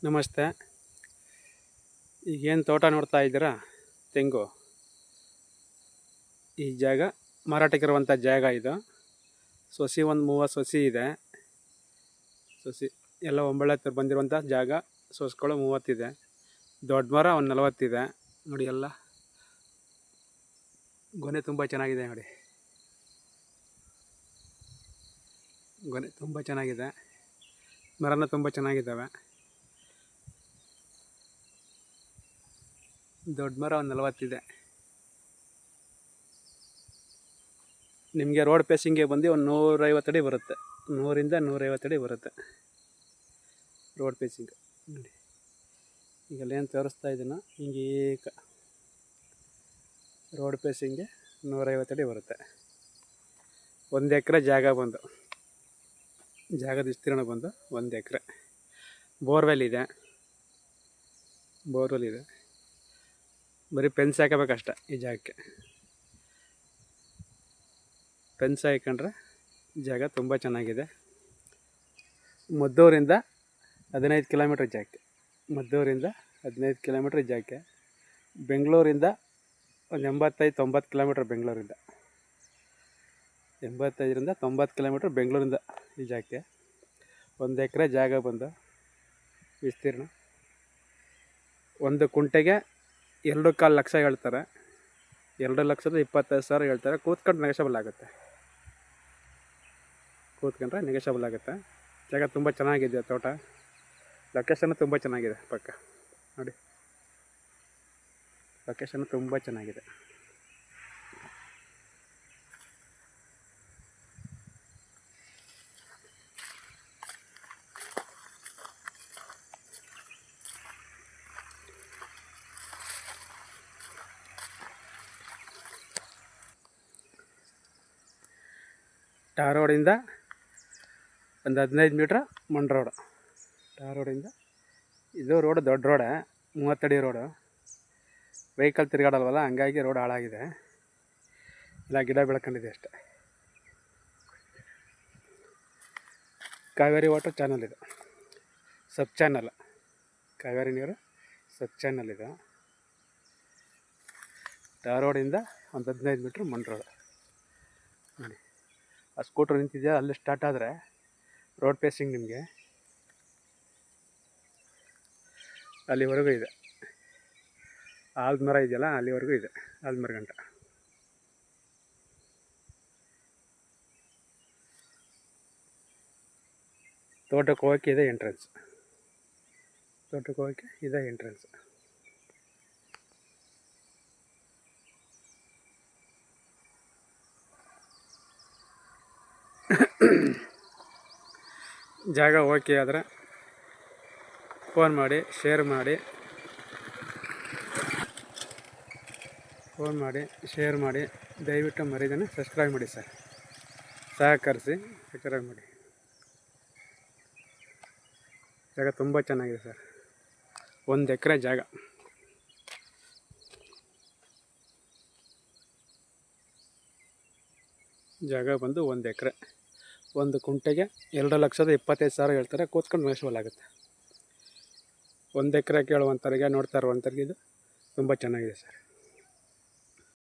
ನಮಸ್ತೆ. ಈಗೇನು ತೋಟ ನೋಡ್ತಾ ಇದ್ದೀರಾ, ತೆಂಗು. ಈ ಜಾಗ ಮಾರಾಟಕ್ಕಿರುವಂಥ ಜಾಗ ಇದು. ಸೊಸಿ ಒಂದು 30 ಸೊಸಿ ಇದೆ. ಸೊಸಿ ಎಲ್ಲ ಒಂಬಳೆ ಬಂದಿರುವಂಥ ಜಾಗ. ಸೊಸ್ಗಳು 30 ಇದೆ. ದೊಡ್ಡ ಮರ ಒಂದು 40 ಇದೆ ನೋಡಿ. ಎಲ್ಲ ಗೊನೆ ತುಂಬ ಚೆನ್ನಾಗಿದೆ ನೋಡಿ. ಗೊನೆ ತುಂಬ ಚೆನ್ನಾಗಿದೆ. ಮರನ ತುಂಬ ಚೆನ್ನಾಗಿದ್ದಾವೆ. ದೊಡ್ಡ ಮರ ಒಂದು 40 ಇದೆ. ನಿಮಗೆ ರೋಡ್ ಪೇಸಿಂಗ್ಗೆ ಬಂದು ಒಂದು 150 ಅಡಿ ಬರುತ್ತೆ. 100ರಿಂದ 150 ಅಡಿ ಬರುತ್ತೆ ರೋಡ್ ಪೇಸಿಂಗ್ ನೋಡಿ. ಈಗಲ್ಲೇನು ತೋರಿಸ್ತಾ ಇದ್ದೀನೋ ಹಿಂಗೆ ರೋಡ್ ಪೇಸಿಂಗ್ಗೆ 150 ಅಡಿ ಬರುತ್ತೆ. 1 ಎಕರೆ ಜಾಗ ಬಂದು, ಜಾಗದ ವಿಸ್ತೀರ್ಣ ಬಂದು 1 ಎಕರೆ. ಬೋರ್ವೆಲ್ ಇದೆ. ಬರೀ ಪೆನ್ಸ್ ಹಾಕಬೇಕಷ್ಟ ಈ ಜಾಗಕ್ಕೆ. ಪೆನ್ಸ್ ಹಾಕೊಂಡ್ರೆ ಜಾಗ ತುಂಬ ಚೆನ್ನಾಗಿದೆ. ಮದ್ದೂರಿಂದ 15 ಕಿಲೋಮೀಟ್ರ್ ಜಾಗಕ್ಕೆ. ಮದ್ದೂರಿಂದ 15 ಕಿಲೋಮೀಟ್ರ್ ಜಾಗಕ್ಕೆ. ಬೆಂಗಳೂರಿಂದ ಒಂದು 85-90 ಕಿಲೋಮೀಟ್ರ್. ಬೆಂಗಳೂರಿಂದ 85ರಿಂದ 90 ಕಿಲೋಮೀಟ್ರ್ ಬೆಂಗಳೂರಿಂದ ಈ ಜಾಗಕ್ಕೆ. 1 ಎಕರೆ ಜಾಗ ಬಂದು ವಿಸ್ತೀರ್ಣ. 1 ಕುಂಟೆಗೆ 2.25 ಲಕ್ಷ ಹೇಳ್ತಾರೆ. 2,25,000 ಹೇಳ್ತಾರೆ. ಕೂತ್ಕೊಂಡು ನೆಗೋಷಿಯಬಲ್ ಆಗುತ್ತೆ. ಕೂತ್ಕೊಂಡ್ರೆ ನೆಗೋಷಿಯಬಲ್ ಆಗುತ್ತೆ. ಜಾಗ ತುಂಬ ಚೆನ್ನಾಗಿದೆ. ತೋಟ ಲೊಕೇಶನ್ನು ತುಂಬ ಚೆನ್ನಾಗಿದೆ. ಪಕ್ಕ ನೋಡಿ, ಲೊಕೇಶನ್ನು ತುಂಬ ಚೆನ್ನಾಗಿದೆ. ಟಾರ್ ರೋಡಿಂದ ಒಂದು 15 ಮೀಟ್ರ್ ಮಣ್ ರೋಡು. ಟಾರ್ ರೋಡಿಂದ ಇದು ರೋಡ್ ದೊಡ್ಡ ರೋಡೇ, 30 ಅಡಿ ರೋಡು. ವೆಹಿಕಲ್ ತಿರುಗಾಡಲ್ವಲ್ಲ, ಹಂಗಾಗಿ ರೋಡ್ ಹಾಳಾಗಿದೆ. ಇಲ್ಲ ಗಿಡ ಬೆಳ್ಕೊಂಡಿದೆ ಅಷ್ಟೆ. ಕಾವೇರಿ ವಾಟರ್ ಚಾನಲ್ ಇದು, ಸಬ್ ಚಾನಲ್. ಕಾವೇರಿ ನೀರು ಸಬ್ ಚಾನಲ್ ಇದು. ಟಾರ್ ರೋಡಿಂದ ಒಂದು 15 ಮೀಟ್ರ್ ಮಣ್ ರೋಡು ನೋಡಿ. ಆ ಸ್ಕೂಟ್ರ್ ನಿಂತಿದೆಯಾ, ಅಲ್ಲಿ ಸ್ಟಾರ್ಟ್ ಆದರೆ ರೋಡ್ ಪೇಸಿಂಗ್ ನಿಮಗೆ ಅಲ್ಲಿವರೆಗೂ ಇದೆ. ಆಲ್ದ ಮರ ಇದೆಯಲ್ಲ, ಅಲ್ಲಿವರೆಗೂ ಇದೆ. ಆಲ್ದ ಮರ ಗಂಟ ತೋಟಕ್ಕೆ ಹೋಗೋಕ್ಕೆ ಇದೆ ಎಂಟ್ರೆನ್ಸ್. ತೋಟಕ್ಕೆ ಹೋಗೋಕ್ಕೆ ಇದೆ ಎಂಟ್ರೆನ್ಸ್. ಜಾಗ ಓಕೆ ಆದರೆ ಫೋನ್ ಮಾಡಿ, ಶೇರ್ ಮಾಡಿ. ದಯವಿಟ್ಟು ಮರಿದೇನೆ ಸಬ್ಸ್ಕ್ರೈಬ್ ಮಾಡಿ ಸರ್. ಸಹಕರಿಸಿ, ಸಬ್ಸ್ಕ್ರೈಬ್ ಮಾಡಿ. ಜಾಗ ತುಂಬ ಚೆನ್ನಾಗಿದೆ ಸರ್. 1 ಎಕರೆ ಜಾಗ. ಜಾಗ ಬಂದು 1 ಎಕರೆ. 1 ಕುಂಟೆಗೆ 2,25,000 ಹೇಳ್ತಾರೆ. ಕೂತ್ಕೊಂಡು ನೆಗೋಷಿಯಬಲ್ ಆಗುತ್ತೆ. 1 ಎಕರೆ ಕೇಳುವಂಥವ್ರಿಗೆ, ನೋಡ್ತಾ ಇರುವಂಥವ್ರಿಗೆ ಇದು ತುಂಬ ಚೆನ್ನಾಗಿದೆ ಸರ್.